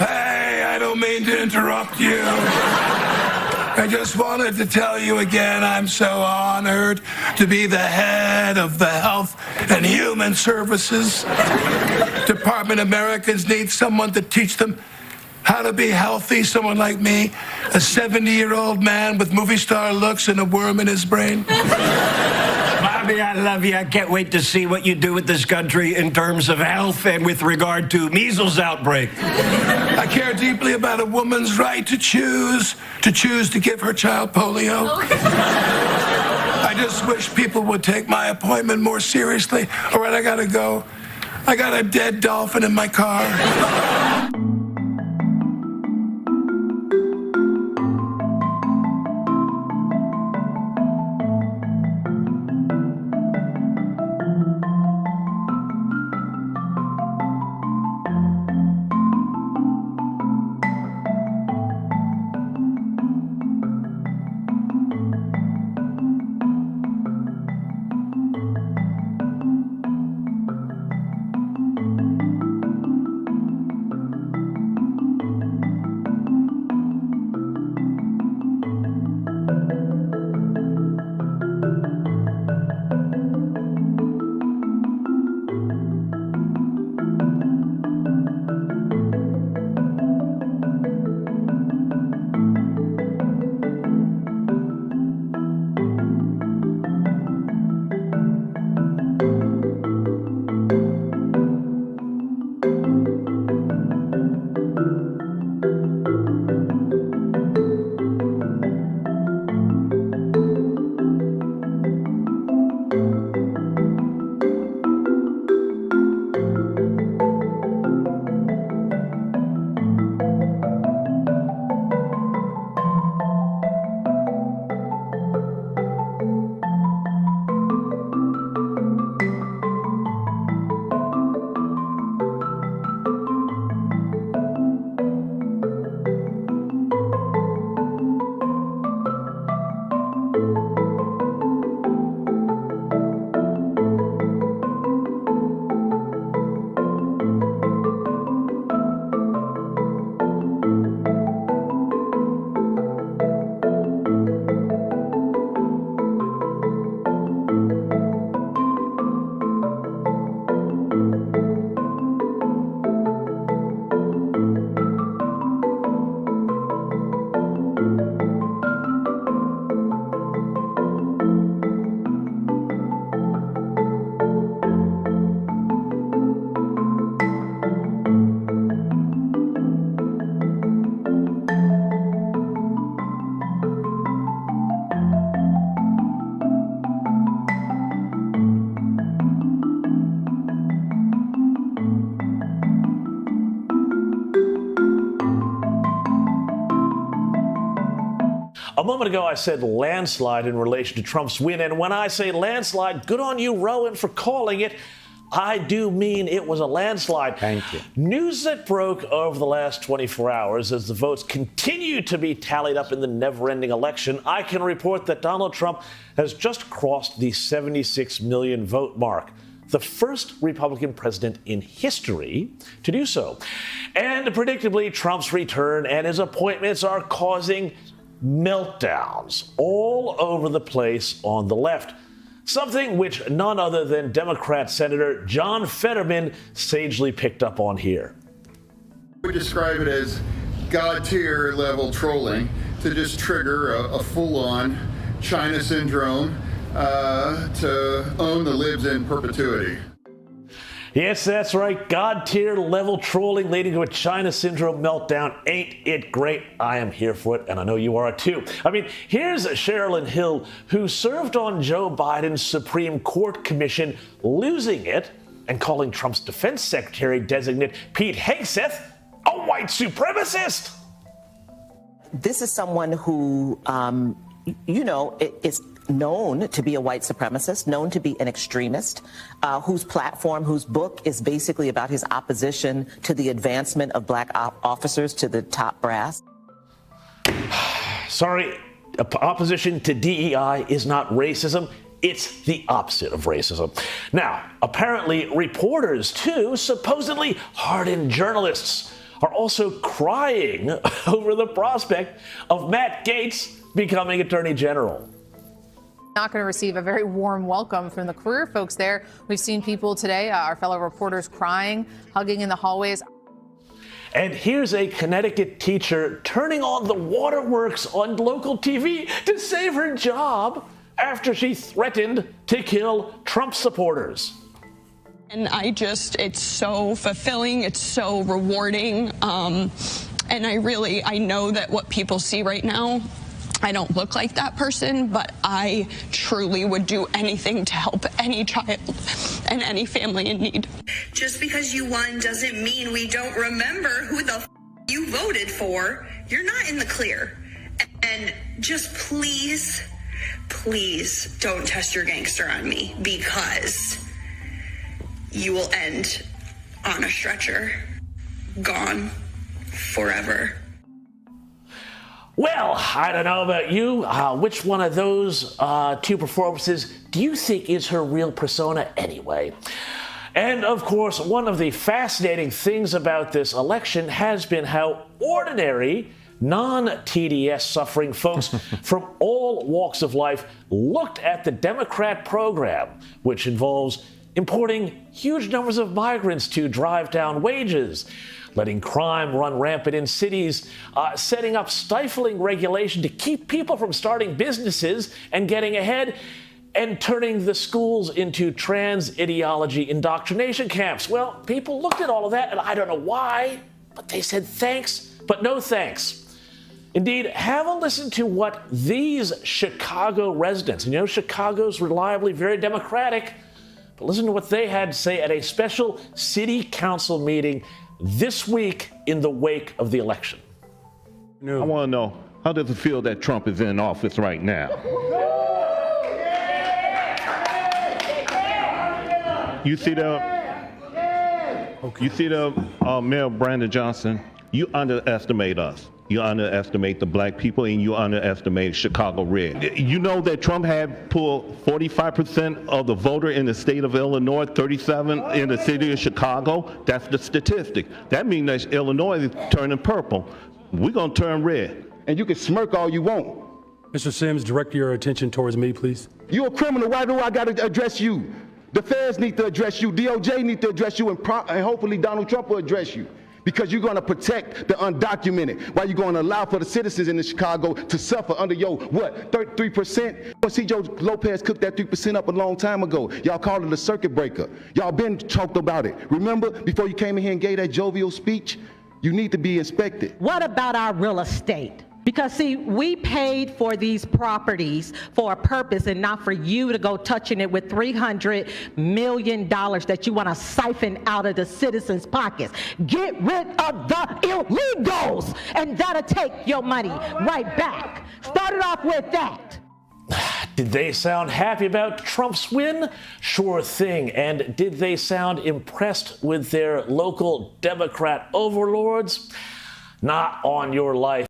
Hey, I don't mean to interrupt you. I just wanted to tell you again, I'm so honored to be the head of the Health and Human Services Department. Americans need someone to teach them how to be healthy, someone like me, a 70-year-old man with movie star looks and a worm in his brain. Bobby, I love you. I can't wait to see what you do with this country in terms of health and with regard to measles outbreak. I care deeply about a woman's right to choose to give her child polio. I just wish people would take my appointment more seriously. All right, I gotta go. I got a dead dolphin in my car. A moment ago, I said landslide in relation to Trump's win. And when I say landslide, good on you, Rowan, for calling it. I do mean it was a landslide. Thank you. News that broke over the last 24 hours as the votes continue to be tallied up in the never-ending election. I can report that Donald Trump has just crossed the 76 million vote mark, the first Republican president in history to do so. And predictably, Trump's return and his appointments are causing meltdowns all over the place on the left. Something which none other than Democrat Senator John Fetterman sagely picked up on here. We describe it as God-tier level trolling to just trigger a full-on China syndrome to own the libs in perpetuity. Yes, that's right. God-tier level trolling leading to a China syndrome meltdown. Ain't it great? I am here for it, and I know you are too. I mean, here's Sherilyn Hill, who served on Joe Biden's Supreme Court commission, losing it and calling Trump's defense secretary designate Pete Hegseth a white supremacist. This is someone who, is known to be a white supremacist, known to be an extremist, whose platform, whose book is basically about his opposition to the advancement of black officers to the top brass. Sorry, opposition to DEI is not racism. It's the opposite of racism. Now, apparently reporters, too, supposedly hardened journalists, are also crying over the prospect of Matt Gaetz becoming Attorney General. Not going to receive a very warm welcome from the career folks there. We've seen people today, our fellow reporters, crying, hugging in the hallways. And here's a Connecticut teacher turning on the waterworks on local TV to save her job after she threatened to kill Trump supporters. And it's so fulfilling, it's so rewarding, and I know that what people see right now, I don't look like that person, but I truly would do anything to help any child and any family in need. Just because you won doesn't mean we don't remember who the you voted for. You're not in the clear. And just please don't test your gangster on me, because you will end on a stretcher, gone forever. Well, I don't know about you. Which one of those two performances do you think is her real persona anyway? And of course, one of the fascinating things about this election has been how ordinary, non-TDS suffering folks from all walks of life looked at the Democrat program, which involves importing huge numbers of migrants to drive down wages, letting crime run rampant in cities, setting up stifling regulation to keep people from starting businesses and getting ahead, and turning the schools into trans ideology indoctrination camps. Well, people looked at all of that, and I don't know why, but they said thanks, but no thanks. Indeed, have a listen to what these Chicago residents, and Chicago's reliably very democratic, but listen to what they had to say at a special city council meeting this week in the wake of the election. I want to know, how does it feel that Trump is in office right now? You see the Mayor Brandon Johnson, you underestimate us. You underestimate the black people, and you underestimate Chicago red. You know that Trump had pulled 45% of the voter in the state of Illinois, 37 in the city of Chicago. That's the statistic. That means that Illinois is turning purple. We're going to turn red. And you can smirk all you want. Mr. Sims, direct your attention towards me, please. You're a criminal. Why do I got to address you? The feds need to address you. DOJ need to address you, and hopefully Donald Trump will address you. Because you're going to protect the undocumented, while you're going to allow for the citizens in Chicago to suffer under your, 33%? Well, see, Joe Lopez cooked that 3% up a long time ago. Y'all called it a circuit breaker. Y'all been talked about it. Remember, before you came in here and gave that jovial speech, you need to be inspected. What about our real estate? Because, see, we paid for these properties for a purpose and not for you to go touching it with $300 million that you want to siphon out of the citizens' pockets. Get rid of the illegals, and that'll take your money right back. Start it off with that. Did they sound happy about Trump's win? Sure thing. And did they sound impressed with their local Democrat overlords? Not on your life.